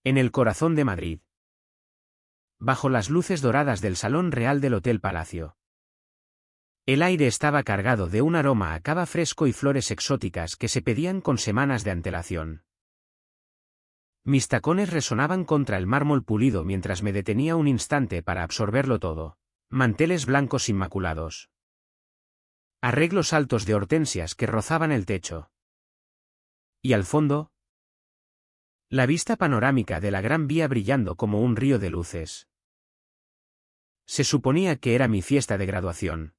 En el corazón de Madrid. Bajo las luces doradas del Salón Real del Hotel Palacio. El aire estaba cargado de un aroma a cava fresco y flores exóticas que se pedían con semanas de antelación. Mis tacones resonaban contra el mármol pulido mientras me detenía un instante para absorberlo todo. Manteles blancos inmaculados. Arreglos altos de hortensias que rozaban el techo. Y al fondo, la vista panorámica de la Gran Vía brillando como un río de luces. Se suponía que era mi fiesta de graduación.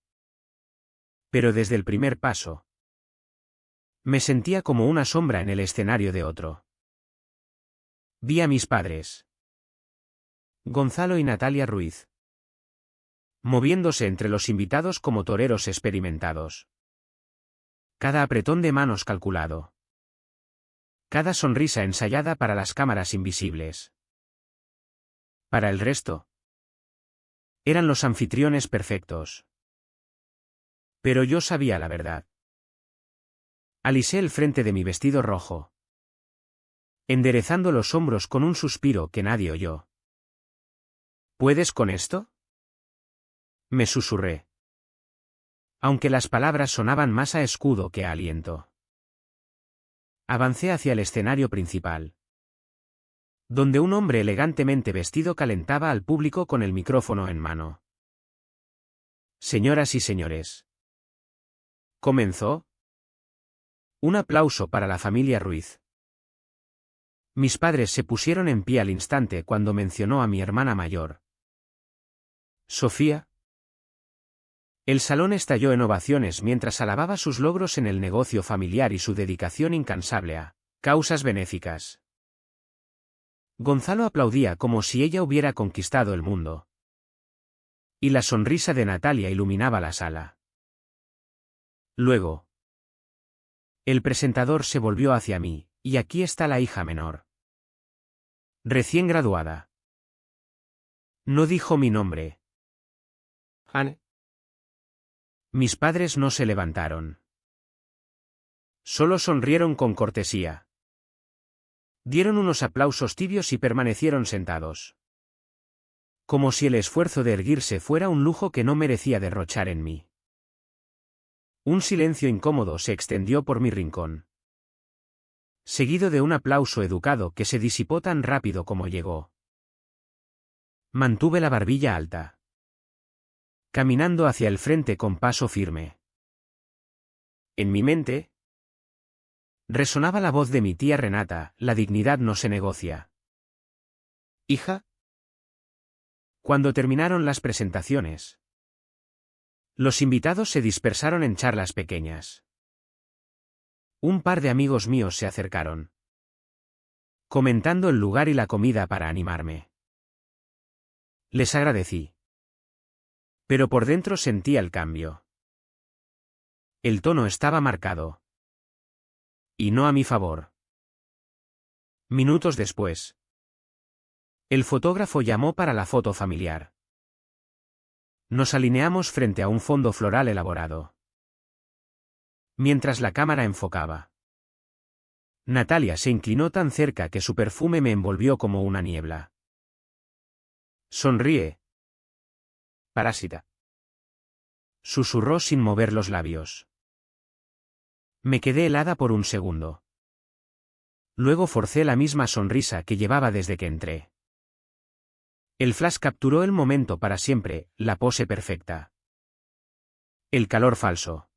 Pero desde el primer paso, me sentía como una sombra en el escenario de otro. Vi a mis padres, Gonzalo y Natalia Ruiz, moviéndose entre los invitados como toreros experimentados. Cada apretón de manos calculado. Cada sonrisa ensayada para las cámaras invisibles. Para el resto, eran los anfitriones perfectos. Pero yo sabía la verdad. Alisé el frente de mi vestido rojo, enderezando los hombros con un suspiro que nadie oyó. ¿Puedes con esto?, me susurré, aunque las palabras sonaban más a escudo que a aliento. Avancé hacia el escenario principal, donde un hombre elegantemente vestido calentaba al público con el micrófono en mano. Señoras y señores, comenzó. Un aplauso para la familia Ruiz. Mis padres se pusieron en pie al instante cuando mencionó a mi hermana mayor, Sofía. El salón estalló en ovaciones mientras alababa sus logros en el negocio familiar y su dedicación incansable a causas benéficas. Gonzalo aplaudía como si ella hubiera conquistado el mundo. Y la sonrisa de Natalia iluminaba la sala. Luego, el presentador se volvió hacia mí, y aquí está la hija menor. Recién graduada. No dijo mi nombre. Anne. Mis padres no se levantaron. Solo sonrieron con cortesía. Dieron unos aplausos tibios y permanecieron sentados. Como si el esfuerzo de erguirse fuera un lujo que no merecía derrochar en mí. Un silencio incómodo se extendió por mi rincón, seguido de un aplauso educado que se disipó tan rápido como llegó. Mantuve la barbilla alta, caminando hacia el frente con paso firme. En mi mente resonaba la voz de mi tía Renata: la dignidad no se negocia. ¿Hija? Cuando terminaron las presentaciones, los invitados se dispersaron en charlas pequeñas. Un par de amigos míos se acercaron, comentando el lugar y la comida para animarme. Les agradecí. Pero por dentro sentía el cambio. El tono estaba marcado. Y no a mi favor. Minutos después, el fotógrafo llamó para la foto familiar. Nos alineamos frente a un fondo floral elaborado. Mientras la cámara enfocaba, Natalia se inclinó tan cerca que su perfume me envolvió como una niebla. Sonríe, parásita, susurró sin mover los labios. Me quedé helada por un segundo. Luego forcé la misma sonrisa que llevaba desde que entré. El flash capturó el momento para siempre, la pose perfecta. El calor falso.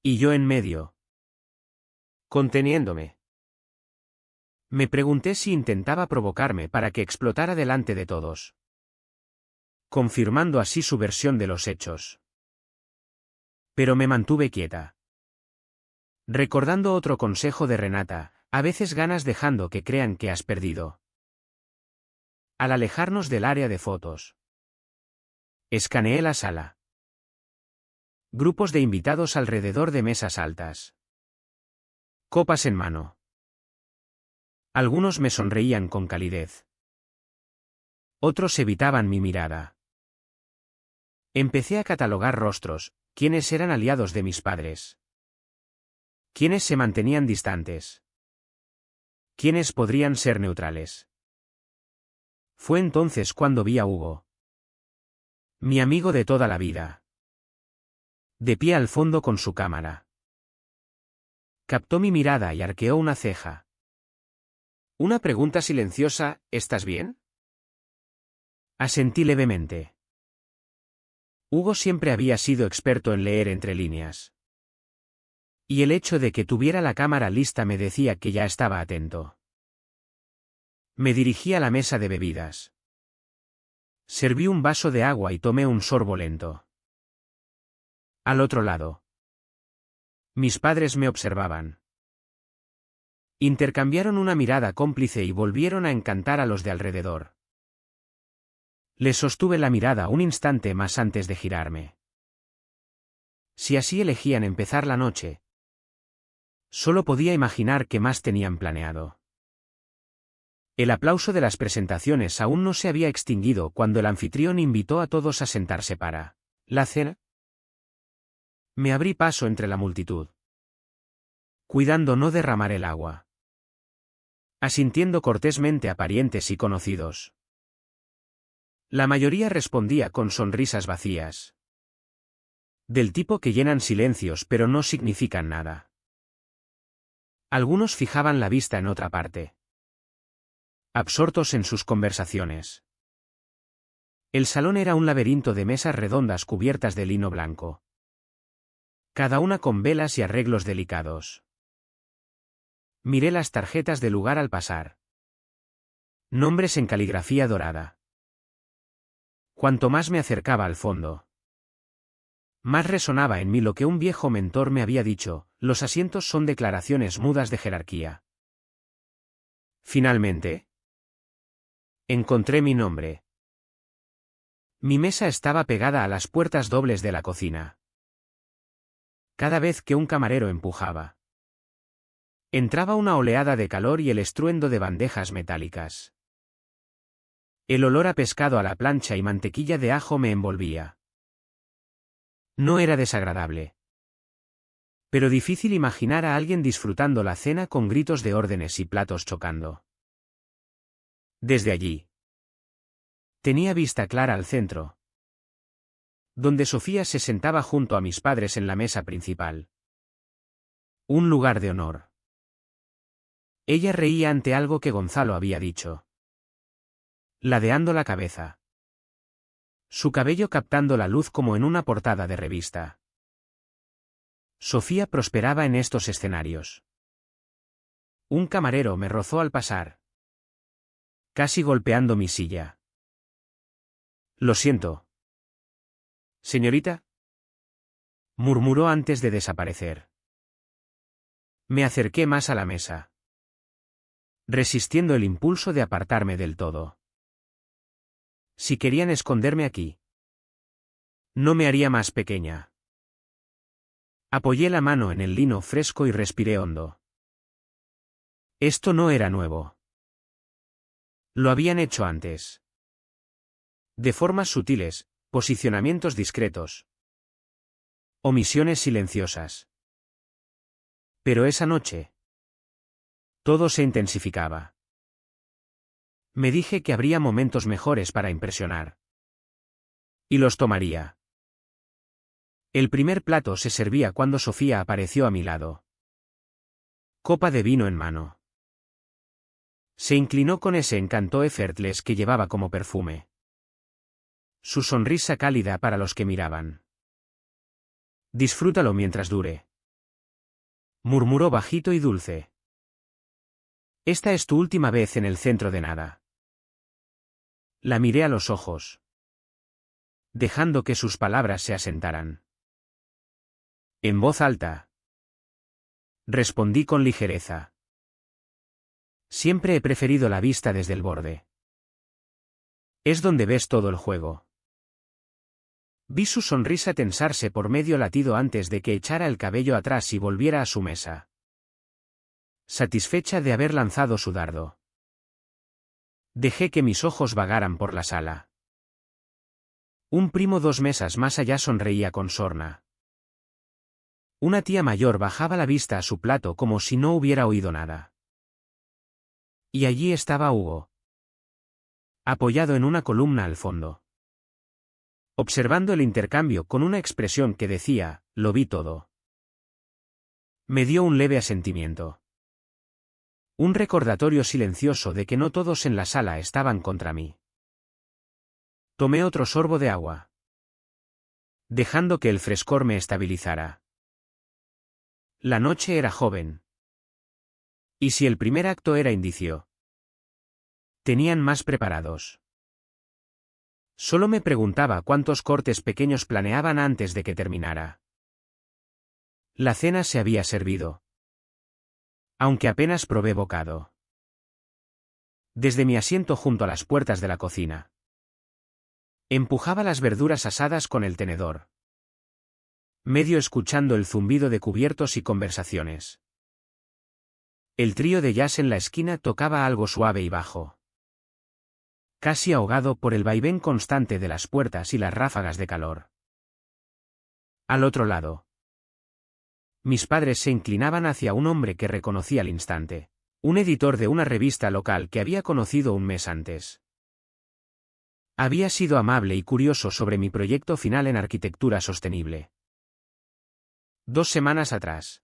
Y yo en medio, conteniéndome. Me pregunté si intentaba provocarme para que explotara delante de todos, confirmando así su versión de los hechos. Pero me mantuve quieta, recordando otro consejo de Renata: a veces ganas dejando que crean que has perdido. Al alejarnos del área de fotos, escaneé la sala. Grupos de invitados alrededor de mesas altas, copas en mano. Algunos me sonreían con calidez. Otros evitaban mi mirada. Empecé a catalogar rostros: quiénes eran aliados de mis padres, quiénes se mantenían distantes, ¿Quiénes podrían ser neutrales? Fue entonces cuando vi a Hugo. Mi amigo de toda la vida. De pie al fondo con su cámara. Captó mi mirada y arqueó una ceja. Una pregunta silenciosa, ¿estás bien? Asentí levemente. Hugo siempre había sido experto en leer entre líneas. Y el hecho de que tuviera la cámara lista me decía que ya estaba atento. Me dirigí a la mesa de bebidas. Serví un vaso de agua y tomé un sorbo lento. Al otro lado. Mis padres me observaban. Intercambiaron una mirada cómplice y volvieron a encantar a los de alrededor. Les sostuve la mirada un instante más antes de girarme. Si así elegían empezar la noche, solo podía imaginar qué más tenían planeado. El aplauso de las presentaciones aún no se había extinguido cuando el anfitrión invitó a todos a sentarse para la cena. Me abrí paso entre la multitud, cuidando no derramar el agua. Asintiendo cortésmente a parientes y conocidos. La mayoría respondía con sonrisas vacías. Del tipo que llenan silencios pero no significan nada. Algunos fijaban la vista en otra parte. Absortos en sus conversaciones. El salón era un laberinto de mesas redondas cubiertas de lino blanco. Cada una con velas y arreglos delicados. Miré las tarjetas de lugar al pasar. Nombres en caligrafía dorada. Cuanto más me acercaba al fondo, más resonaba en mí lo que un viejo mentor me había dicho: los asientos son declaraciones mudas de jerarquía. Finalmente, encontré mi nombre. Mi mesa estaba pegada a las puertas dobles de la cocina. Cada vez que un camarero empujaba, entraba una oleada de calor y el estruendo de bandejas metálicas. El olor a pescado a la plancha y mantequilla de ajo me envolvía. No era desagradable. Pero difícil imaginar a alguien disfrutando la cena con gritos de órdenes y platos chocando. Desde allí, tenía vista clara al centro, donde Sofía se sentaba junto a mis padres en la mesa principal. Un lugar de honor. Ella reía ante algo que Gonzalo había dicho, ladeando la cabeza. Su cabello captando la luz como en una portada de revista. Sofía prosperaba en estos escenarios. Un camarero me rozó al pasar, casi golpeando mi silla. Lo siento. Señorita, murmuró antes de desaparecer. Me acerqué más a la mesa, resistiendo el impulso de apartarme del todo. Si querían esconderme aquí, no me haría más pequeña. Apoyé la mano en el lino fresco y respiré hondo. Esto no era nuevo. Lo habían hecho antes. De formas sutiles, posicionamientos discretos. Omisiones silenciosas. Pero esa noche, todo se intensificaba. Me dije que habría momentos mejores para impresionar. Y los tomaría. El primer plato se servía cuando Sofía apareció a mi lado. Copa de vino en mano. Se inclinó con ese encanto effortless que llevaba como perfume. Su sonrisa cálida para los que miraban. Disfrútalo mientras dure. Murmuró bajito y dulce. Esta es tu última vez en el centro de nada. La miré a los ojos, dejando que sus palabras se asentaran. En voz alta, respondí con ligereza. Siempre he preferido la vista desde el borde. Es donde ves todo el juego. Vi su sonrisa tensarse por medio latido antes de que echara el cabello atrás y volviera a su mesa. Satisfecha de haber lanzado su dardo. Dejé que mis ojos vagaran por la sala. Un primo 2 mesas más allá sonreía con sorna. Una tía mayor bajaba la vista a su plato como si no hubiera oído nada. Y allí estaba Hugo, apoyado en una columna al fondo, observando el intercambio con una expresión que decía, lo vi todo. Me dio un leve asentimiento. Un recordatorio silencioso de que no todos en la sala estaban contra mí. Tomé otro sorbo de agua, dejando que el frescor me estabilizara. La noche era joven. Y si el primer acto era indicio, tenían más preparados. Solo me preguntaba cuántos cortes pequeños planeaban antes de que terminara. La cena se había servido, aunque apenas probé bocado. Desde mi asiento junto a las puertas de la cocina, empujaba las verduras asadas con el tenedor, medio escuchando el zumbido de cubiertos y conversaciones. El trío de jazz en la esquina tocaba algo suave y bajo, casi ahogado por el vaivén constante de las puertas y las ráfagas de calor. Al otro lado, mis padres se inclinaban hacia un hombre que reconocí al instante, un editor de una revista local que había conocido un mes antes. Había sido amable y curioso sobre mi proyecto final en arquitectura sostenible. 2 semanas atrás,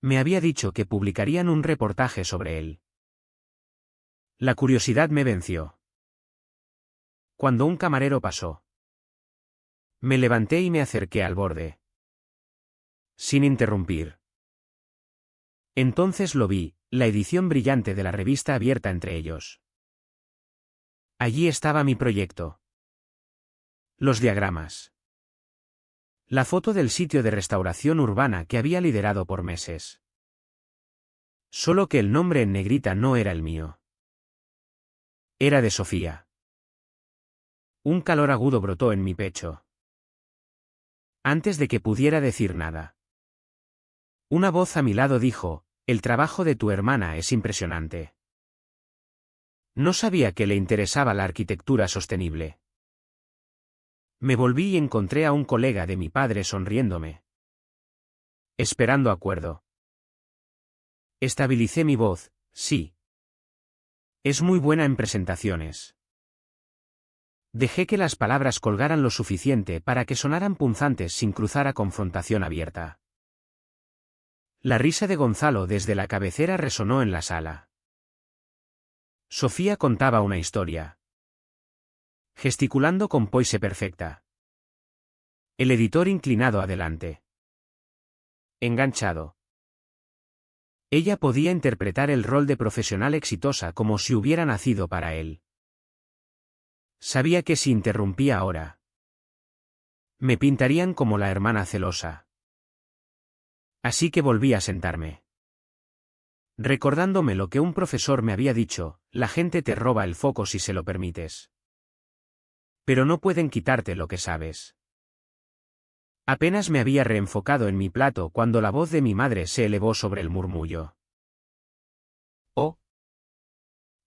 me había dicho que publicarían un reportaje sobre él. La curiosidad me venció. Cuando un camarero pasó, me levanté y me acerqué al borde, sin interrumpir. Entonces lo vi, la edición brillante de la revista abierta entre ellos. Allí estaba mi proyecto. Los diagramas. La foto del sitio de restauración urbana que había liderado por meses. Solo que el nombre en negrita no era el mío. Era de Sofía. Un calor agudo brotó en mi pecho. Antes de que pudiera decir nada, una voz a mi lado dijo, el trabajo de tu hermana es impresionante. No sabía que le interesaba la arquitectura sostenible. Me volví y encontré a un colega de mi padre sonriéndome, esperando acuerdo. Estabilicé mi voz, sí. Es muy buena en presentaciones. Dejé que las palabras colgaran lo suficiente para que sonaran punzantes sin cruzar a confrontación abierta. La risa de Gonzalo desde la cabecera resonó en la sala. Sofía contaba una historia, gesticulando con poise perfecta. El editor inclinado adelante, enganchado. Ella podía interpretar el rol de profesional exitosa como si hubiera nacido para él. Sabía que si interrumpía ahora, me pintarían como la hermana celosa. Así que volví a sentarme. Recordándome lo que un profesor me había dicho, la gente te roba el foco si se lo permites. Pero no pueden quitarte lo que sabes. Apenas me había reenfocado en mi plato cuando la voz de mi madre se elevó sobre el murmullo. «Oh.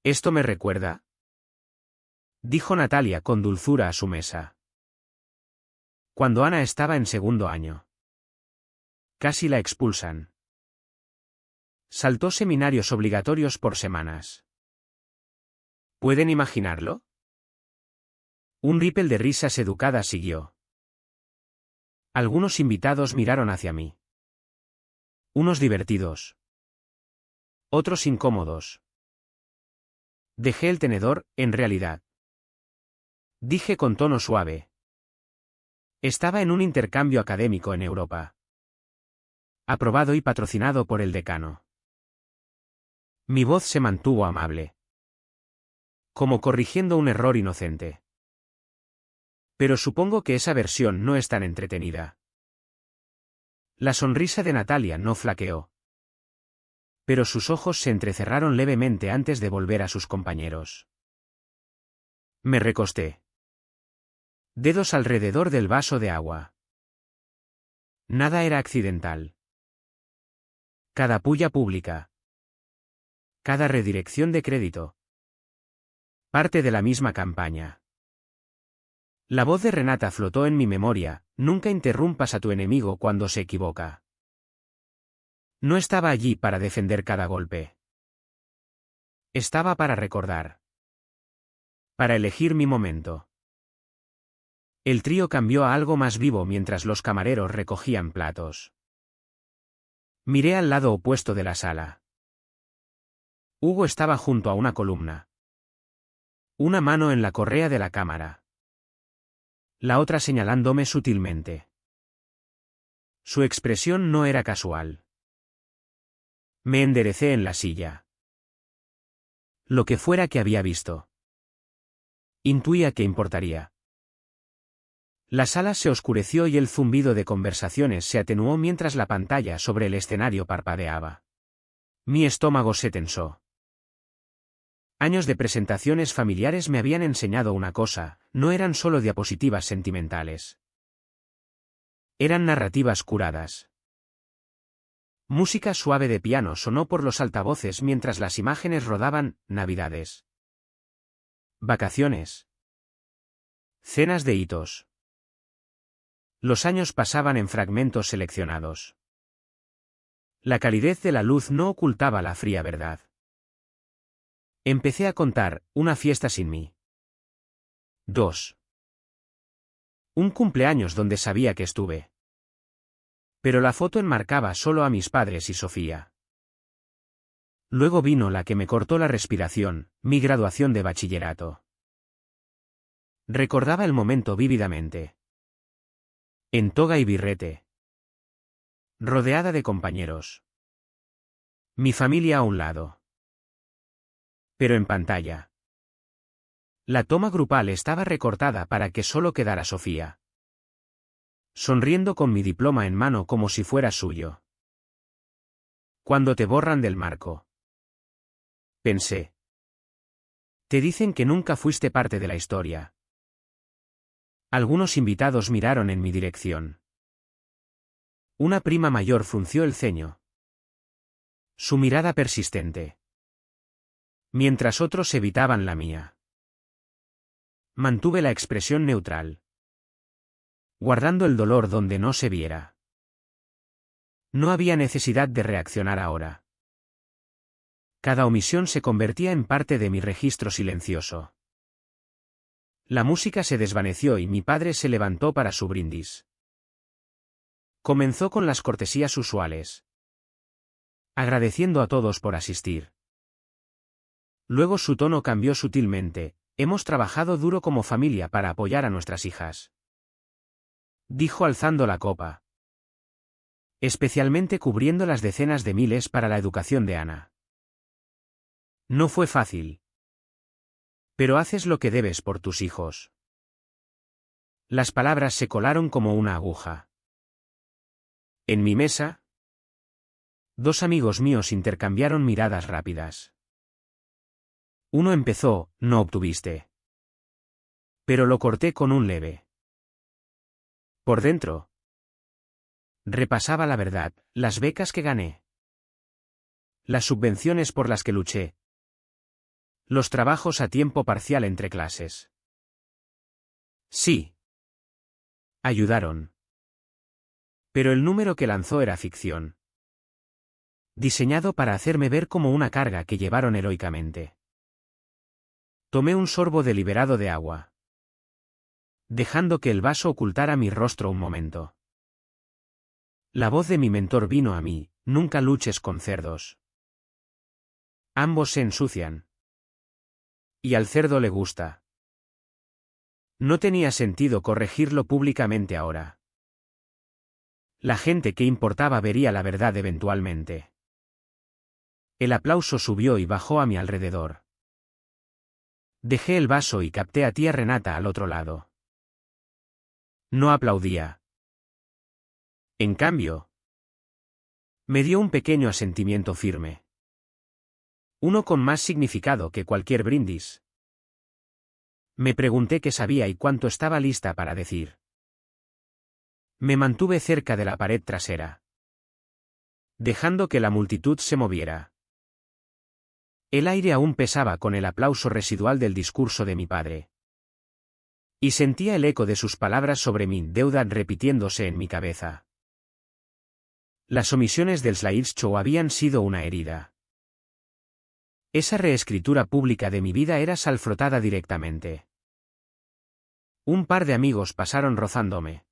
Esto me recuerda», dijo Natalia con dulzura a su mesa. Cuando Ana estaba en 2º año. Casi la expulsan. Saltó seminarios obligatorios por semanas. ¿Pueden imaginarlo? Un ripple de risas educadas siguió. Algunos invitados miraron hacia mí. Unos divertidos. Otros incómodos. Dejé el tenedor, en realidad. Dije con tono suave. Estaba en un intercambio académico en Europa. Aprobado y patrocinado por el decano. Mi voz se mantuvo amable, como corrigiendo un error inocente. Pero supongo que esa versión no es tan entretenida. La sonrisa de Natalia no flaqueó, pero sus ojos se entrecerraron levemente antes de volver a sus compañeros. Me recosté. Dedos alrededor del vaso de agua. Nada era accidental. Cada puya pública. Cada redirección de crédito. Parte de la misma campaña. La voz de Renata flotó en mi memoria, nunca interrumpas a tu enemigo cuando se equivoca. No estaba allí para defender cada golpe. Estaba para recordar. Para elegir mi momento. El trío cambió a algo más vivo mientras los camareros recogían platos. Miré al lado opuesto de la sala. Hugo estaba junto a una columna. Una mano en la correa de la cámara. La otra señalándome sutilmente. Su expresión no era casual. Me enderecé en la silla. Lo que fuera que había visto. Intuía que importaría. La sala se oscureció y el zumbido de conversaciones se atenuó mientras la pantalla sobre el escenario parpadeaba. Mi estómago se tensó. Años de presentaciones familiares me habían enseñado una cosa, no eran solo diapositivas sentimentales. Eran narrativas curadas. Música suave de piano sonó por los altavoces mientras las imágenes rodaban, navidades. Vacaciones. Cenas de hitos. Los años pasaban en fragmentos seleccionados. La calidez de la luz no ocultaba la fría verdad. Empecé a contar, una fiesta sin mí. 2. Un cumpleaños donde sabía que estuve. Pero la foto enmarcaba solo a mis padres y Sofía. Luego vino la que me cortó la respiración, mi graduación de bachillerato. Recordaba el momento vívidamente. En toga y birrete. Rodeada de compañeros. Mi familia a un lado. Pero en pantalla. La toma grupal estaba recortada para que solo quedara Sofía. Sonriendo con mi diploma en mano como si fuera suyo. Cuando te borran del marco. Pensé. Te dicen que nunca fuiste parte de la historia. Algunos invitados miraron en mi dirección. Una prima mayor frunció el ceño. Su mirada persistente. Mientras otros evitaban la mía. Mantuve la expresión neutral. Guardando el dolor donde no se viera. No había necesidad de reaccionar ahora. Cada omisión se convertía en parte de mi registro silencioso. La música se desvaneció y mi padre se levantó para su brindis. Comenzó con las cortesías usuales. Agradeciendo a todos por asistir. Luego su tono cambió sutilmente, hemos trabajado duro como familia para apoyar a nuestras hijas. Dijo alzando la copa. Especialmente cubriendo las decenas de miles para la educación de Ana. No fue fácil. Pero haces lo que debes por tus hijos. Las palabras se colaron como una aguja. En mi mesa, 2 amigos míos intercambiaron miradas rápidas. Uno empezó, no obtuviste. Pero lo corté con un leve. Por dentro. Repasaba la verdad, las becas que gané. Las subvenciones por las que luché. Los trabajos a tiempo parcial entre clases. Sí. Ayudaron. Pero el número que lanzó era ficción. Diseñado para hacerme ver como una carga que llevaron heroicamente. Tomé un sorbo deliberado de agua. Dejando que el vaso ocultara mi rostro un momento. La voz de mi mentor vino a mí, nunca luches con cerdos. Ambos se ensucian. Y al cerdo le gusta. No tenía sentido corregirlo públicamente ahora. La gente que importaba vería la verdad eventualmente. El aplauso subió y bajó a mi alrededor. Dejé el vaso y capté a tía Renata al otro lado. No aplaudía. En cambio, me dio un pequeño asentimiento firme. Uno con más significado que cualquier brindis. Me pregunté qué sabía y cuánto estaba lista para decir. Me mantuve cerca de la pared trasera. Dejando que la multitud se moviera. El aire aún pesaba con el aplauso residual del discurso de mi padre. Y sentía el eco de sus palabras sobre mi deuda repitiéndose en mi cabeza. Las omisiones del slideshow habían sido una herida. Esa reescritura pública de mi vida era salfrotada directamente. Un par de amigos pasaron rozándome,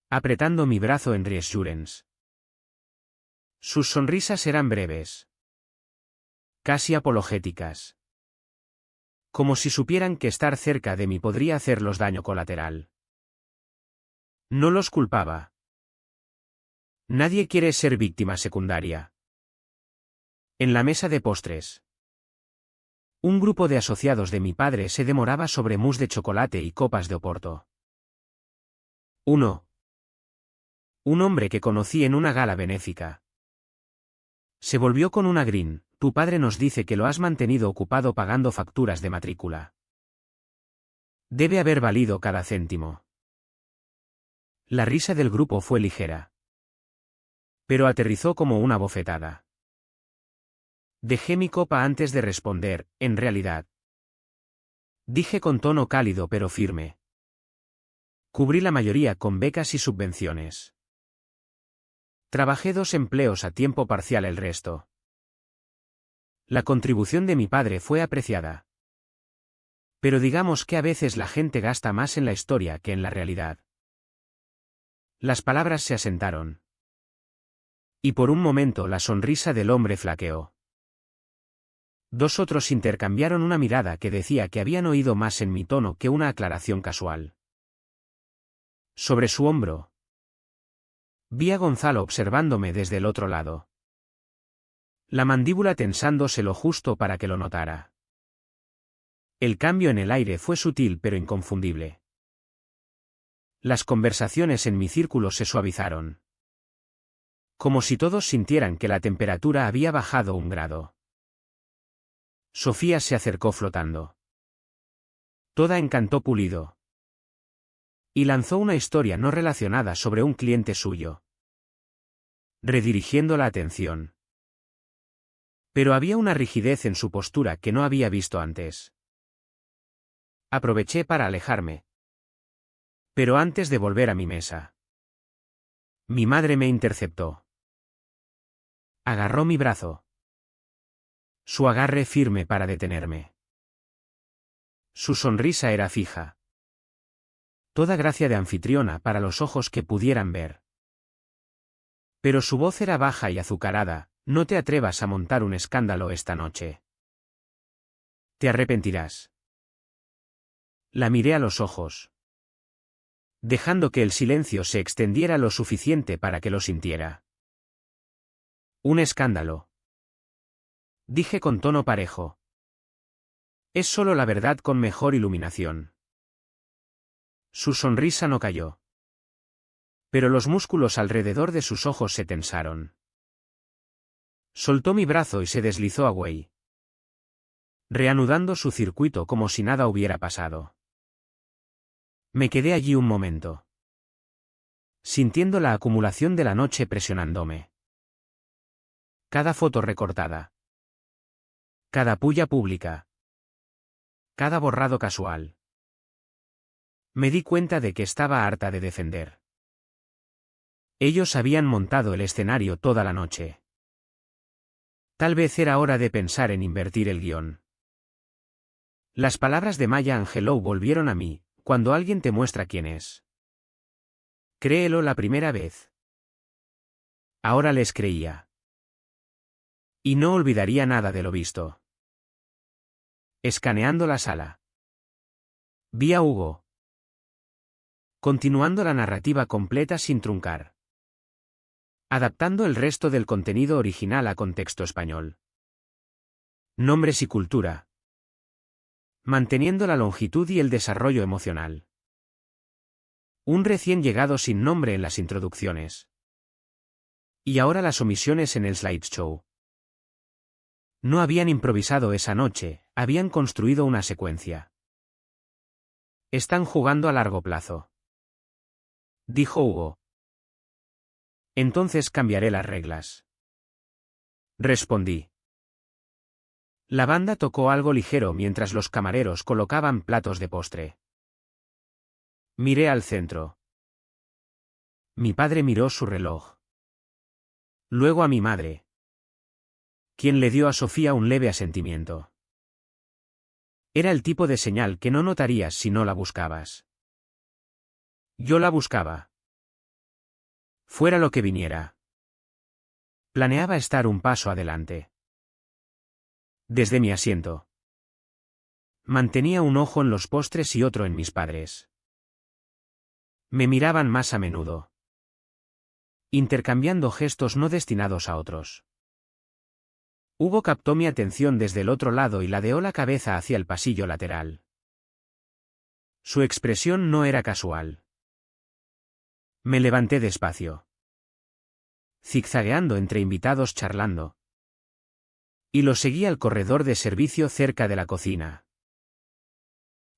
apretando mi brazo en reassurance. Sus sonrisas eran breves, casi apologéticas. Como si supieran que estar cerca de mí podría hacerlos daño colateral. No los culpaba. Nadie quiere ser víctima secundaria. En la mesa de postres, un grupo de asociados de mi padre se demoraba sobre mousse de chocolate y copas de oporto. Un hombre que conocí en una gala benéfica, se volvió con una grin: tu padre nos dice que lo has mantenido ocupado pagando facturas de matrícula. Debe haber valido cada céntimo. La risa del grupo fue ligera, pero aterrizó como una bofetada. Dejé mi copa antes de responder: en realidad. Dije con tono cálido pero firme. Cubrí la mayoría con becas y subvenciones. Trabajé 2 empleos a tiempo parcial el resto. La contribución de mi padre fue apreciada. Pero digamos que a veces la gente gasta más en la historia que en la realidad. Las palabras se asentaron. Y por un momento la sonrisa del hombre flaqueó. 2 otros intercambiaron una mirada que decía que habían oído más en mi tono que una aclaración casual. Sobre su hombro, vi a Gonzalo observándome desde el otro lado, la mandíbula tensándose lo justo para que lo notara. El cambio en el aire fue sutil pero inconfundible. Las conversaciones en mi círculo se suavizaron, como si todos sintieran que la temperatura había bajado 1 grado. Sofía se acercó flotando, toda en canto pulido, y lanzó una historia no relacionada sobre un cliente suyo, redirigiendo la atención. Pero había una rigidez en su postura que no había visto antes. Aproveché para alejarme. Pero antes de volver a mi mesa, mi madre me interceptó. Agarró mi brazo. Su agarre firme para detenerme. Su sonrisa era fija. Toda gracia de anfitriona para los ojos que pudieran ver. Pero su voz era baja y azucarada: no te atrevas a montar un escándalo esta noche. Te arrepentirás. La miré a los ojos, dejando que el silencio se extendiera lo suficiente para que lo sintiera. Un escándalo, dije con tono parejo. Es solo la verdad con mejor iluminación. Su sonrisa no cayó, pero los músculos alrededor de sus ojos se tensaron. Soltó mi brazo y se deslizó away, reanudando su circuito como si nada hubiera pasado. Me quedé allí un momento, sintiendo la acumulación de la noche presionándome. Cada foto recortada, cada puya pública, cada borrado casual. Me di cuenta de que estaba harta de defender. Ellos habían montado el escenario toda la noche. Tal vez era hora de pensar en invertir el guión. Las palabras de Maya Angelou volvieron a mí: cuando alguien te muestra quién es, créelo la primera vez. Ahora les creía. Y no olvidaría nada de lo visto. Escaneando la sala, vi a Hugo, continuando la narrativa completa sin truncar, adaptando el resto del contenido original a contexto español. Nombres y cultura, manteniendo la longitud y el desarrollo emocional. Un recién llegado sin nombre en las introducciones. Y ahora las omisiones en el slideshow. No habían improvisado esa noche, habían construido una secuencia. Están jugando a largo plazo, dijo Hugo. Entonces cambiaré las reglas, respondí. La banda tocó algo ligero mientras los camareros colocaban platos de postre. Miré al centro. Mi padre miró su reloj. Luego a mi madre, quien le dio a Sofía un leve asentimiento. Era el tipo de señal que no notarías si no la buscabas. Yo la buscaba. Fuera lo que viniera. Planeaba estar un paso adelante. Desde mi asiento. Mantenía un ojo en los postres y otro en mis padres. Me miraban más a menudo, intercambiando gestos no destinados a otros. Hugo captó mi atención desde el otro lado y ladeó la cabeza hacia el pasillo lateral. Su expresión no era casual. Me levanté despacio, zigzagueando entre invitados charlando. Y lo seguí al corredor de servicio cerca de la cocina.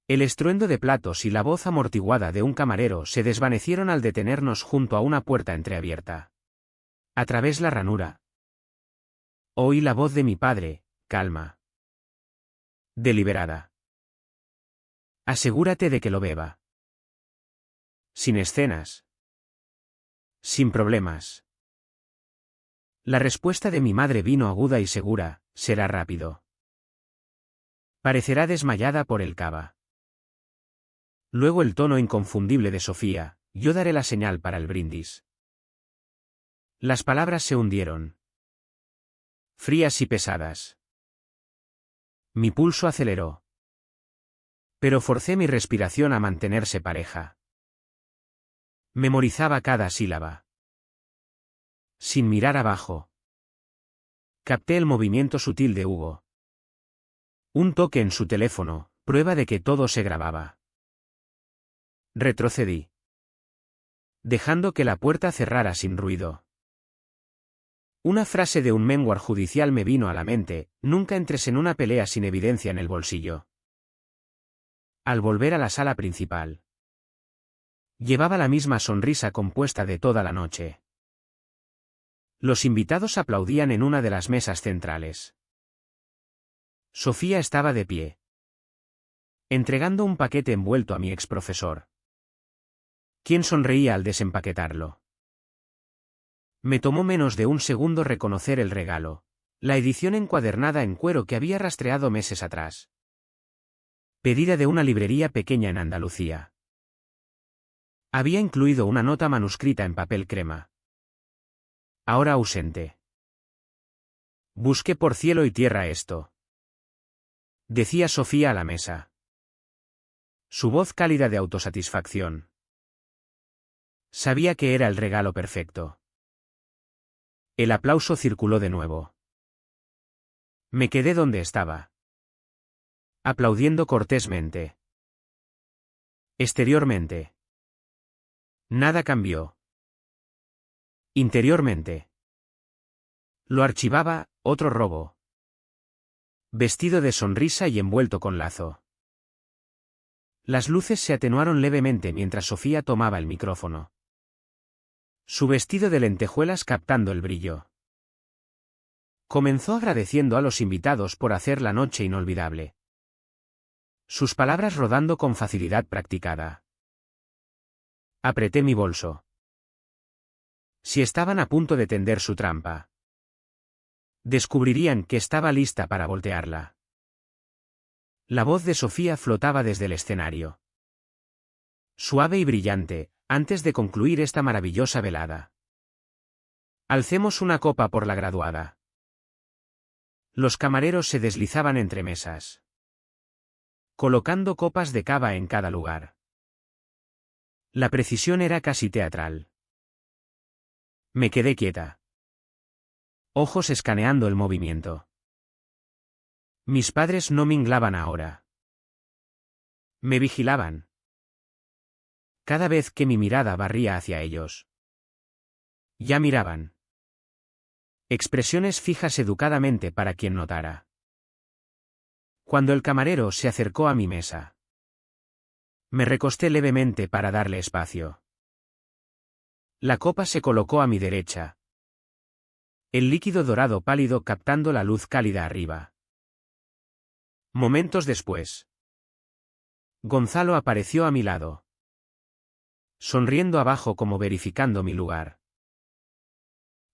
El estruendo de platos y la voz amortiguada de un camarero se desvanecieron al detenernos junto a una puerta entreabierta. A través la ranura. Oí la voz de mi padre, calma. Deliberada. Asegúrate de que lo beba. Sin escenas. Sin problemas. La respuesta de mi madre vino aguda y segura, será rápido. Parecerá desmayada por el cava. Luego el tono inconfundible de Sofía, yo daré la señal para el brindis. Las palabras se hundieron. Frías y pesadas. Mi pulso aceleró. Pero forcé mi respiración a mantenerse pareja. Memorizaba cada sílaba. Sin mirar abajo. Capté el movimiento sutil de Hugo. Un toque en su teléfono, prueba de que todo se grababa. Retrocedí, dejando que la puerta cerrara sin ruido. Una frase de un menguar judicial me vino a la mente: nunca entres en una pelea sin evidencia en el bolsillo. Al volver a la sala principal, llevaba la misma sonrisa compuesta de toda la noche. Los invitados aplaudían en una de las mesas centrales. Sofía estaba de pie, entregando un paquete envuelto a mi exprofesor, quien sonreía al desempaquetarlo. Me tomó menos de un segundo reconocer el regalo, la edición encuadernada en cuero que había rastreado meses atrás. Pedida de una librería pequeña en Andalucía. Había incluido una nota manuscrita en papel crema. Ahora ausente. Busqué por cielo y tierra esto, decía Sofía a la mesa. Su voz cálida de autosatisfacción. Sabía que era el regalo perfecto. El aplauso circuló de nuevo. Me quedé donde estaba, aplaudiendo cortésmente. Exteriormente, nada cambió. Interiormente, lo archivaba, otro robo. Vestido de sonrisa y envuelto con lazo. Las luces se atenuaron levemente mientras Sofía tomaba el micrófono. Su vestido de lentejuelas captando el brillo. Comenzó agradeciendo a los invitados por hacer la noche inolvidable. Sus palabras rodando con facilidad practicada. Apreté mi bolso. Si estaban a punto de tender su trampa, descubrirían que estaba lista para voltearla. La voz de Sofía flotaba desde el escenario. Suave y brillante, antes de concluir esta maravillosa velada. Alcemos una copa por la graduada. Los camareros se deslizaban entre mesas, colocando copas de cava en cada lugar. La precisión era casi teatral. Me quedé quieta, ojos escaneando el movimiento. Mis padres no minglaban ahora. Me vigilaban. Cada vez que mi mirada barría hacia ellos, ya miraban. Expresiones fijas educadamente para quien notara. Cuando el camarero se acercó a mi mesa, me recosté levemente para darle espacio. La copa se colocó a mi derecha. El líquido dorado pálido captando la luz cálida arriba. Momentos después, Gonzalo apareció a mi lado, sonriendo abajo como verificando mi lugar.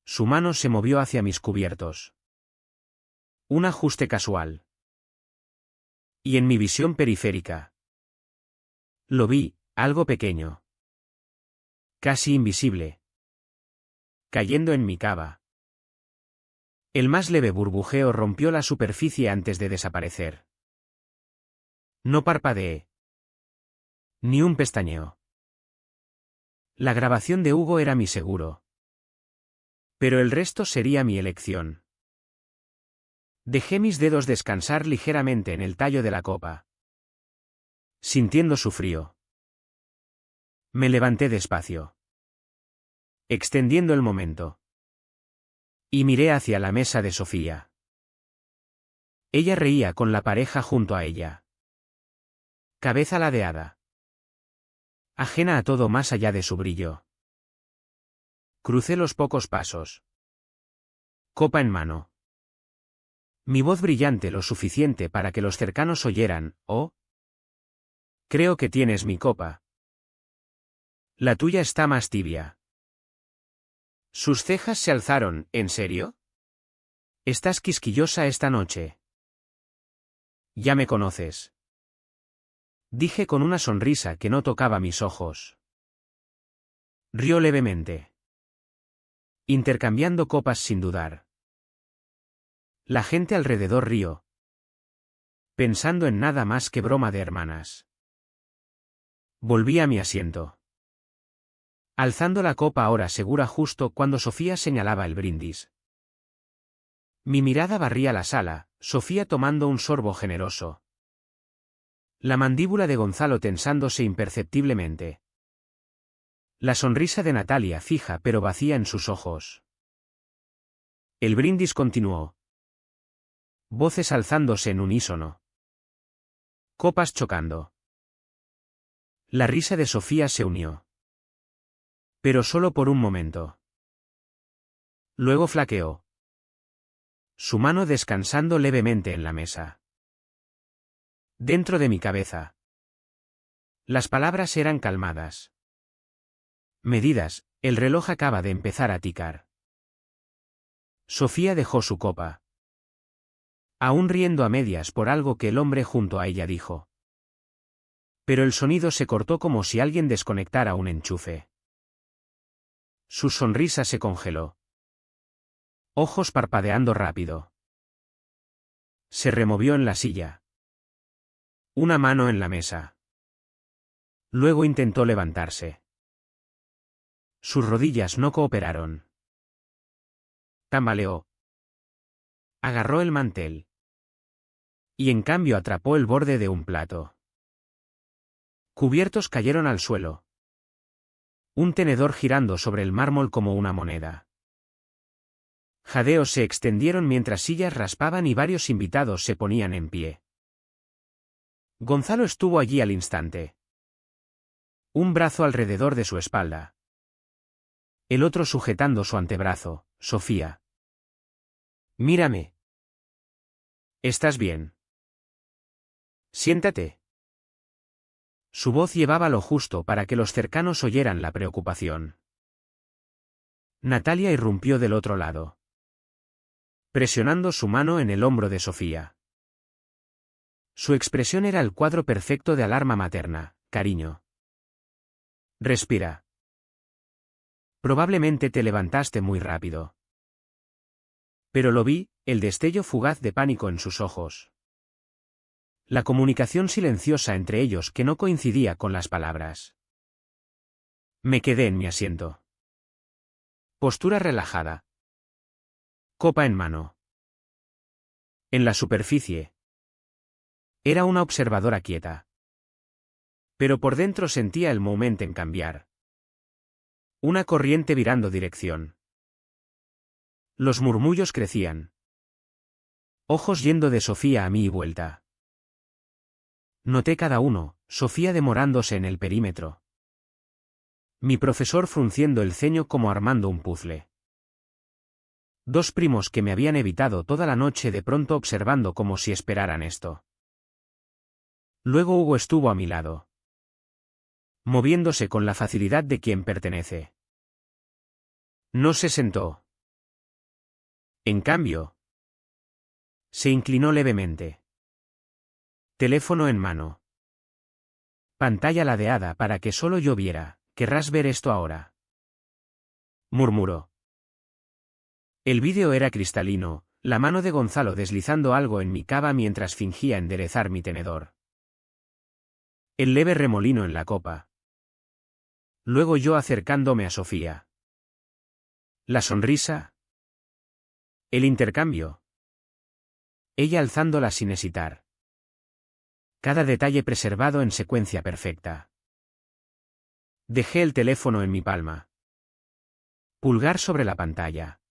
Su mano se movió hacia mis cubiertos. Un ajuste casual. Y en mi visión periférica. Lo vi, algo pequeño. Casi invisible. Cayendo en mi cava. El más leve burbujeo rompió la superficie antes de desaparecer. No parpadeé. Ni un pestañeo. La grabación de Hugo era mi seguro. Pero el resto sería mi elección. Dejé mis dedos descansar ligeramente en el tallo de la copa. Sintiendo su frío. Me levanté despacio. Extendiendo el momento. Y miré hacia la mesa de Sofía. Ella reía con la pareja junto a ella. Cabeza ladeada. Ajena a todo más allá de su brillo. Crucé los pocos pasos. Copa en mano. Mi voz brillante lo suficiente para que los cercanos oyeran, «Oh. Creo que tienes mi copa. La tuya está más tibia». Sus cejas se alzaron, ¿en serio? Estás quisquillosa esta noche. Ya me conoces. Dije con una sonrisa que no tocaba mis ojos. Rió levemente. Intercambiando copas sin dudar. La gente alrededor rió. Pensando en nada más que broma de hermanas. Volví a mi asiento. Alzando la copa ahora segura justo cuando Sofía señalaba el brindis. Mi mirada barría la sala, Sofía tomando un sorbo generoso. La mandíbula de Gonzalo tensándose imperceptiblemente. La sonrisa de Natalia fija pero vacía en sus ojos. El brindis continuó. Voces alzándose en unísono. Copas chocando. La risa de Sofía se unió. Pero solo por un momento. Luego flaqueó. Su mano descansando levemente en la mesa. Dentro de mi cabeza. Las palabras eran calmadas. Medidas, el reloj acaba de empezar a ticar. Sofía dejó su copa. Aún riendo a medias por algo que el hombre junto a ella dijo. Pero el sonido se cortó como si alguien desconectara un enchufe. Su sonrisa se congeló. Ojos parpadeando rápido. Se removió en la silla. Una mano en la mesa. Luego intentó levantarse. Sus rodillas no cooperaron. Tambaleó. Agarró el mantel. Y en cambio atrapó el borde de un plato. Cubiertos cayeron al suelo. Un tenedor girando sobre el mármol como una moneda. Jadeos se extendieron mientras sillas raspaban y varios invitados se ponían en pie. Gonzalo estuvo allí al instante. Un brazo alrededor de su espalda. El otro sujetando su antebrazo, Sofía. Mírame. ¿Estás bien? Siéntate. Su voz llevaba lo justo para que los cercanos oyeran la preocupación. Natalia irrumpió del otro lado. Presionando su mano en el hombro de Sofía. Su expresión era el cuadro perfecto de alarma materna, cariño. Respira. Probablemente te levantaste muy rápido. Pero lo vi, el destello fugaz de pánico en sus ojos. La comunicación silenciosa entre ellos que no coincidía con las palabras. Me quedé en mi asiento. Postura relajada. Copa en mano. En la superficie. Era una observadora quieta. Pero por dentro sentía el momento en cambiar. Una corriente virando dirección. Los murmullos crecían. Ojos yendo de Sofía a mí y vuelta. Noté cada uno, Sofía demorándose en el perímetro. Mi profesor frunciendo el ceño como armando un puzzle. Dos primos que me habían evitado toda la noche de pronto observando como si esperaran esto. Luego Hugo estuvo a mi lado. Moviéndose con la facilidad de quien pertenece. No se sentó. En cambio, Se inclinó levemente. Teléfono en mano. Pantalla ladeada para que solo yo viera. ¿Querrás ver esto ahora?, murmuró. El vídeo era cristalino, la mano de Gonzalo deslizando algo en mi cava mientras fingía enderezar mi tenedor. El leve remolino en la copa. Luego yo acercándome a Sofía. La sonrisa. El intercambio. Ella alzándola sin hesitar. Cada detalle preservado en secuencia perfecta. Dejé el teléfono en mi palma. Pulgar sobre la pantalla.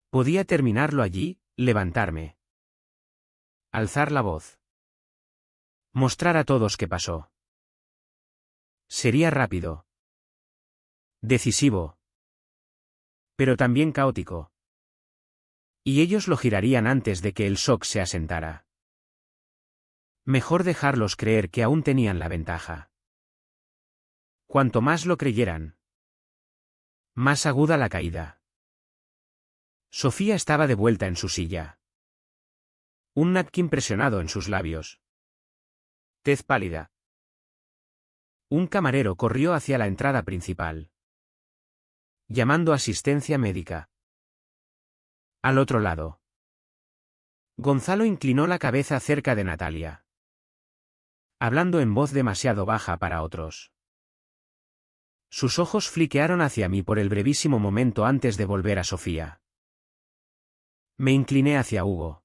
Podía terminarlo allí, levantarme. Alzar la voz. Mostrar a todos qué pasó. Sería rápido. Decisivo. Pero también caótico. Y ellos lo girarían antes de que el shock se asentara. Mejor dejarlos creer que aún tenían la ventaja. Cuanto más lo creyeran, más aguda la caída. Sofía estaba de vuelta en su silla. Un napkin presionado en sus labios. Tez pálida. Un camarero corrió hacia la entrada principal, llamando asistencia médica. Al otro lado. Gonzalo inclinó la cabeza cerca de Natalia, hablando en voz demasiado baja para otros. Sus ojos fliquearon hacia mí por el brevísimo momento antes de volver a Sofía. Me incliné hacia Hugo.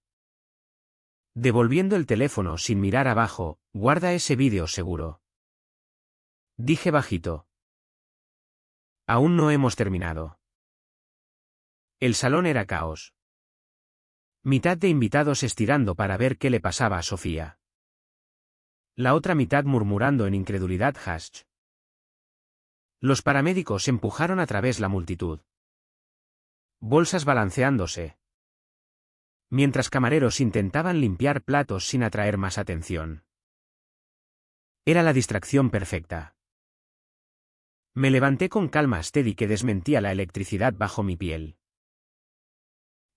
Devolviendo el teléfono sin mirar abajo, guarda ese vídeo seguro. Dije bajito. Aún no hemos terminado. El salón era caos. Mitad de invitados estirando para ver qué le pasaba a Sofía. La otra mitad murmurando en incredulidad hash. Los paramédicos empujaron a través la multitud. Bolsas balanceándose. Mientras camareros intentaban limpiar platos sin atraer más atención. Era la distracción perfecta. Me levanté con calma steady que desmentía la electricidad bajo mi piel.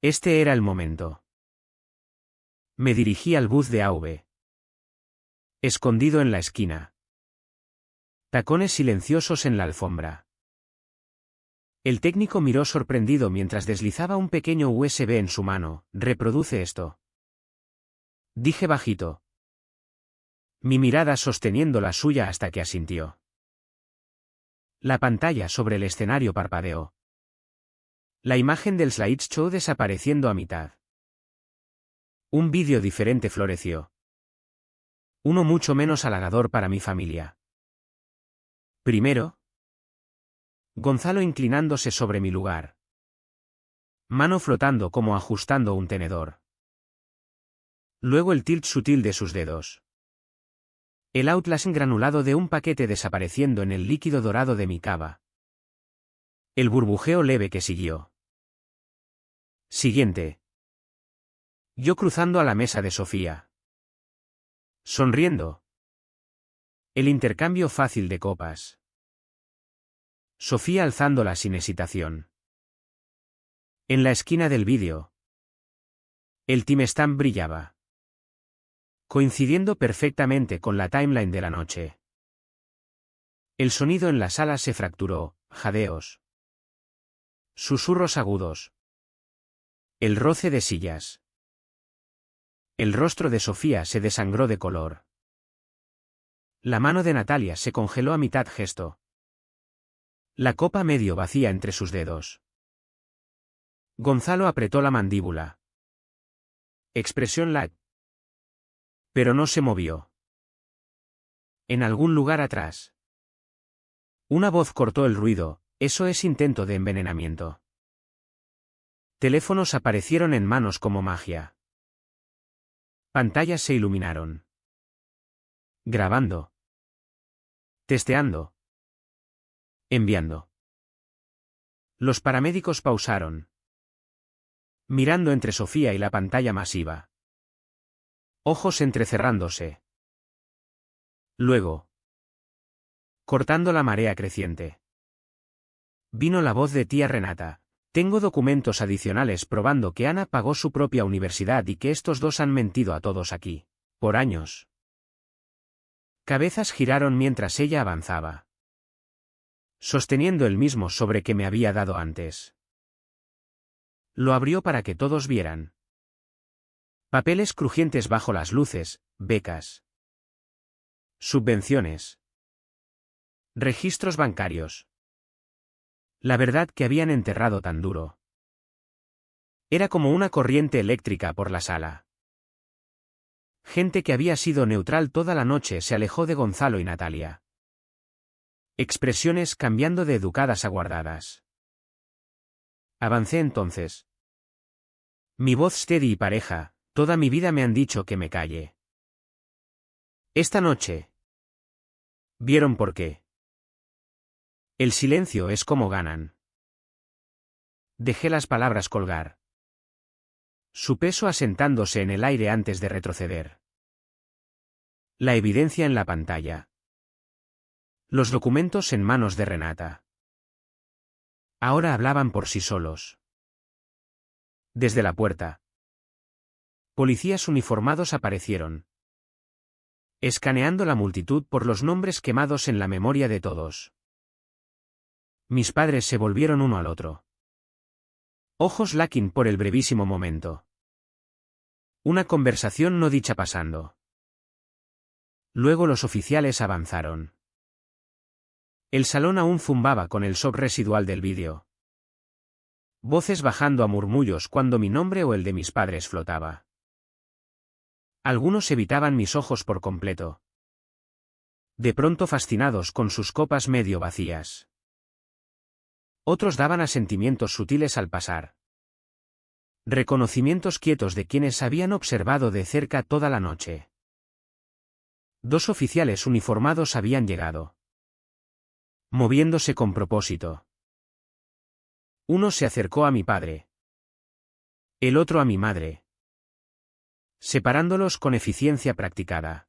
Este era el momento. Me dirigí al bus de AV. Escondido en la esquina. Tacones silenciosos en la alfombra. El técnico miró sorprendido mientras deslizaba un pequeño USB en su mano. «Reproduce esto», dije bajito. Mi mirada sosteniendo la suya hasta que asintió. La pantalla sobre el escenario parpadeó. La imagen del slideshow desapareciendo a mitad. Un vídeo diferente floreció. Uno mucho menos halagador para mi familia. Primero, Gonzalo inclinándose sobre mi lugar. Mano flotando como ajustando un tenedor. Luego el tilt sutil de sus dedos. El outlast granulado de un paquete desapareciendo en el líquido dorado de mi cava. El burbujeo leve que siguió. Siguiente. Yo cruzando a la mesa de Sofía. Sonriendo. El intercambio fácil de copas. Sofía alzándola sin hesitación. En la esquina del vídeo. El timestamp brillaba. Coincidiendo perfectamente con la timeline de la noche. El sonido en la sala se fracturó, jadeos. Susurros agudos. El roce de sillas. El rostro de Sofía se desangró de color. La mano de Natalia se congeló a mitad gesto. La copa medio vacía entre sus dedos. Gonzalo apretó la mandíbula. Expresión light. Pero no se movió. En algún lugar atrás. Una voz cortó el ruido. Eso es intento de envenenamiento. Teléfonos aparecieron en manos como magia. Pantallas se iluminaron. Grabando. Testeando. Enviando. Los paramédicos pausaron. Mirando entre Sofía y la pantalla masiva. Ojos entrecerrándose. Luego. Cortando la marea creciente. Vino la voz de tía Renata. Tengo documentos adicionales probando que Ana pagó su propia universidad y que estos dos han mentido a todos aquí. Por años. Cabezas giraron mientras ella avanzaba, sosteniendo el mismo sobre que me había dado antes. Lo abrió para que todos vieran. Papeles crujientes bajo las luces, becas. Subvenciones. Registros bancarios. La verdad que habían enterrado tan duro. Era como una corriente eléctrica por la sala. Gente que había sido neutral toda la noche se alejó de Gonzalo y Natalia. Expresiones cambiando de educadas a guardadas. Avancé entonces. Mi voz steady y pareja, toda mi vida me han dicho que me calle. Esta noche. ¿Vieron por qué? El silencio es como ganan. Dejé las palabras colgar. Su peso asentándose en el aire antes de retroceder. La evidencia en la pantalla. Los documentos en manos de Renata. Ahora hablaban por sí solos. Desde la puerta. Policías uniformados aparecieron, escaneando la multitud por los nombres quemados en la memoria de todos. Mis padres se volvieron uno al otro. Ojos Lakin por el brevísimo momento. Una conversación no dicha pasando. Luego los oficiales avanzaron. El salón aún zumbaba con el shock residual del vídeo. Voces bajando a murmullos cuando mi nombre o el de mis padres flotaba. Algunos evitaban mis ojos por completo. De pronto fascinados con sus copas medio vacías. Otros daban asentimientos sutiles al pasar. Reconocimientos quietos de quienes habían observado de cerca toda la noche. 2 oficiales uniformados habían llegado. Moviéndose con propósito. Uno se acercó a mi padre. El otro a mi madre. Separándolos con eficiencia practicada.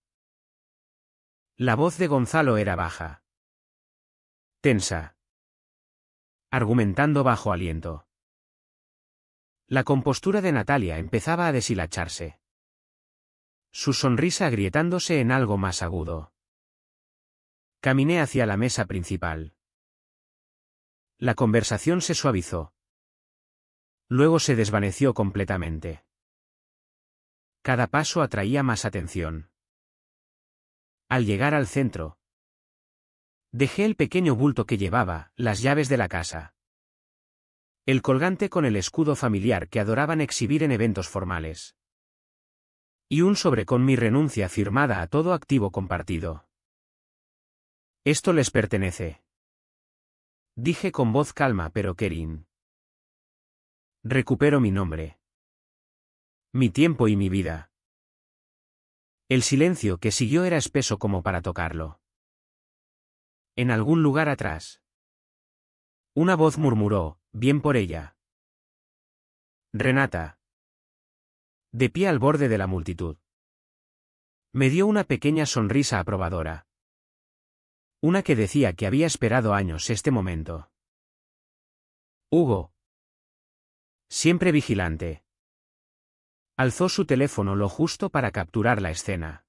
La voz de Gonzalo era baja. Tensa. Argumentando bajo aliento. La compostura de Natalia empezaba a deshilacharse. Su sonrisa agrietándose en algo más agudo. Caminé hacia la mesa principal. La conversación se suavizó. Luego se desvaneció completamente. Cada paso atraía más atención. Al llegar al centro, dejé el pequeño bulto que llevaba, las llaves de la casa. El colgante con el escudo familiar que adoraban exhibir en eventos formales. Y un sobre con mi renuncia firmada a todo activo compartido. Esto les pertenece. Dije con voz calma pero querín. Recupero mi nombre. Mi tiempo y mi vida. El silencio que siguió era espeso como para tocarlo. En algún lugar atrás. Una voz murmuró, bien por ella. Renata. De pie al borde de la multitud. Me dio una pequeña sonrisa aprobadora. Una que decía que había esperado años este momento. Hugo. Siempre vigilante. Alzó su teléfono lo justo para capturar la escena.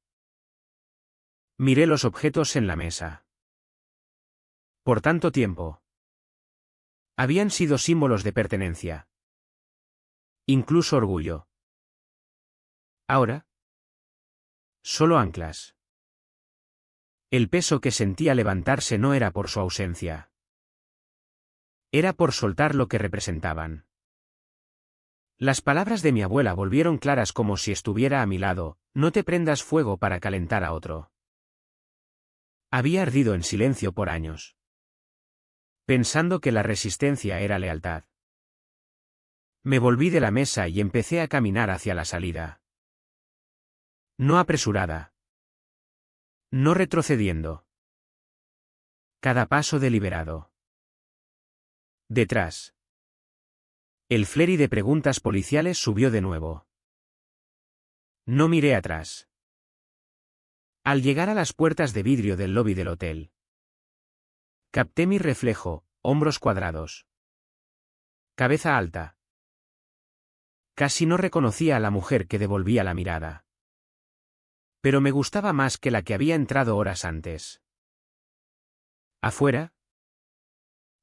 Miré los objetos en la mesa. Por tanto tiempo. Habían sido símbolos de pertenencia. Incluso orgullo. Ahora. Solo anclas. El peso que sentía levantarse no era por su ausencia. Era por soltar lo que representaban. Las palabras de mi abuela volvieron claras como si estuviera a mi lado, no te prendas fuego para calentar a otro. Había ardido en silencio por años. Pensando que la resistencia era lealtad. Me volví de la mesa y empecé a caminar hacia la salida. No apresurada. No retrocediendo. Cada paso deliberado. Detrás. El flurry de preguntas policiales subió de nuevo. No miré atrás. Al llegar a las puertas de vidrio del lobby del hotel, capté mi reflejo, hombros cuadrados. cabeza alta. Casi no reconocía a la mujer que devolvía la mirada. Pero me gustaba más que la que había entrado horas antes. Afuera,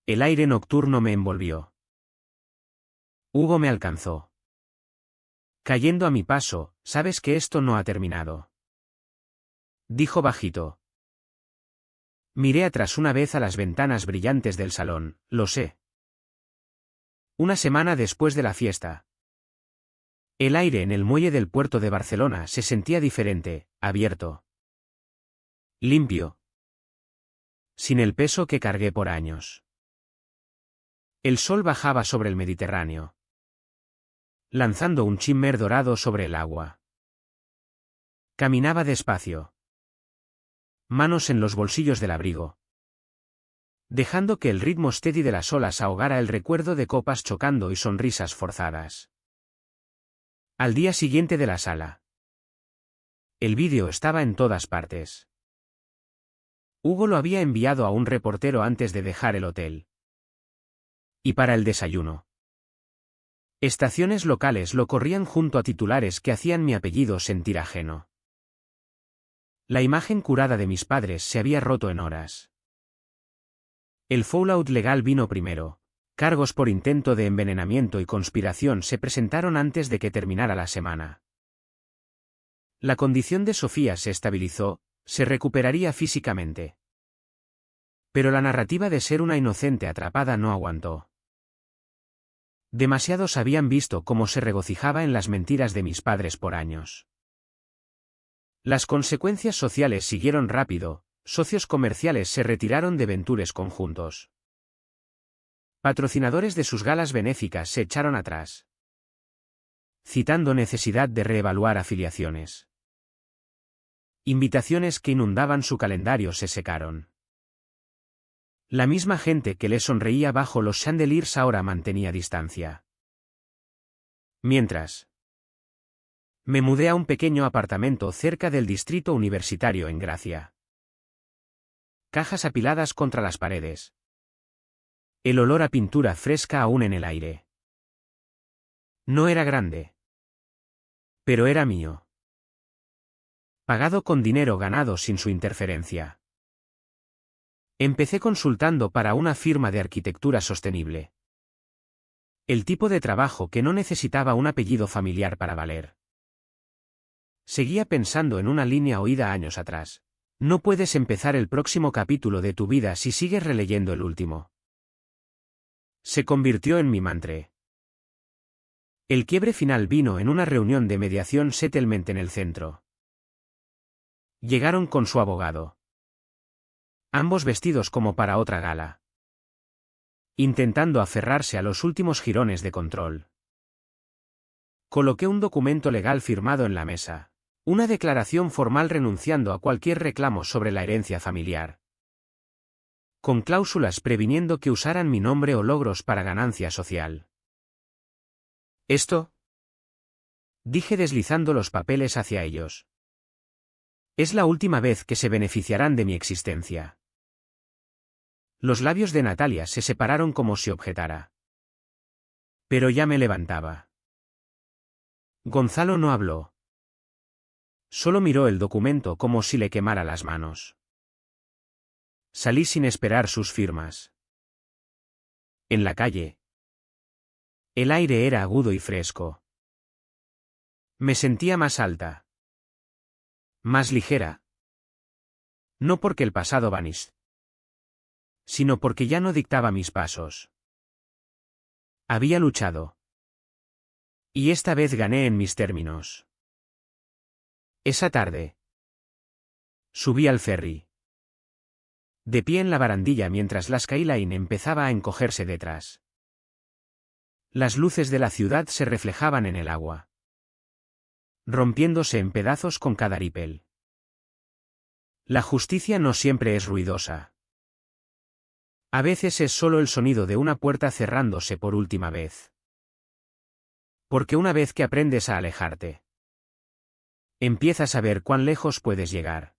el aire nocturno me envolvió. Hugo me alcanzó. Cayendo a mi paso, sabes que esto no ha terminado. Dijo bajito. Miré atrás una vez a las ventanas brillantes del salón, lo sé. Una semana después de la fiesta. El aire en el muelle del puerto de Barcelona se sentía diferente, abierto. Limpio. Sin el peso que cargué por años. El sol bajaba sobre el Mediterráneo, lanzando un shimmer dorado sobre el agua. Caminaba despacio. Manos en los bolsillos del abrigo. Dejando que el ritmo steady de las olas ahogara el recuerdo de copas chocando y sonrisas forzadas. Al día siguiente de la sala. El vídeo estaba en todas partes. Hugo lo había enviado a un reportero antes de dejar el hotel. Y para el desayuno. Estaciones locales lo corrían junto a titulares que hacían mi apellido sentir ajeno. La imagen curada de mis padres se había roto en horas. El fallout legal vino primero. Cargos por intento de envenenamiento y conspiración se presentaron antes de que terminara la semana. La condición de Sofía se estabilizó, se recuperaría físicamente. Pero la narrativa de ser una inocente atrapada no aguantó. Demasiados habían visto cómo se regocijaba en las mentiras de mis padres por años. Las consecuencias sociales siguieron rápido, socios comerciales se retiraron de ventures conjuntos. Patrocinadores de sus galas benéficas se echaron atrás, citando necesidad de reevaluar afiliaciones. Invitaciones que inundaban su calendario se secaron. La misma gente que le sonreía bajo los chandeliers ahora mantenía distancia. Mientras, me mudé a un pequeño apartamento cerca del distrito universitario en Gracia. Cajas apiladas contra las paredes. El olor a pintura fresca aún en el aire. No era grande. Pero era mío. Pagado con dinero ganado sin su interferencia. Empecé consultando para una firma de arquitectura sostenible. El tipo de trabajo que no necesitaba un apellido familiar para valer. Seguía pensando en una línea oída años atrás. No puedes empezar el próximo capítulo de tu vida si sigues releyendo el último. Se convirtió en mi mantra. El quiebre final vino en una reunión de mediación settlement en el centro. Llegaron con su abogado. Ambos vestidos como para otra gala. Intentando aferrarse a los últimos jirones de control. Coloqué un documento legal firmado en la mesa. Una declaración formal renunciando a cualquier reclamo sobre la herencia familiar. Con cláusulas previniendo que usaran mi nombre o logros para ganancia social. ¿Esto? Dije deslizando los papeles hacia ellos. Es la última vez que se beneficiarán de mi existencia. Los labios de Natalia se separaron como si objetara. Pero ya me levantaba. Gonzalo no habló. Solo miró el documento como si le quemara las manos. Salí sin esperar sus firmas. En la calle. El aire era agudo y fresco. Me sentía más alta. Más ligera. No porque el pasado vanished, sino porque ya no dictaba mis pasos. Había luchado. Y esta vez gané en mis términos. Esa tarde. Subí al ferry. De pie en la barandilla mientras la skyline empezaba a encogerse detrás. Las luces de la ciudad se reflejaban en el agua, rompiéndose en pedazos con cada ripple. La justicia no siempre es ruidosa. A veces es solo el sonido de una puerta cerrándose por última vez. Porque una vez que aprendes a alejarte, empiezas a ver cuán lejos puedes llegar.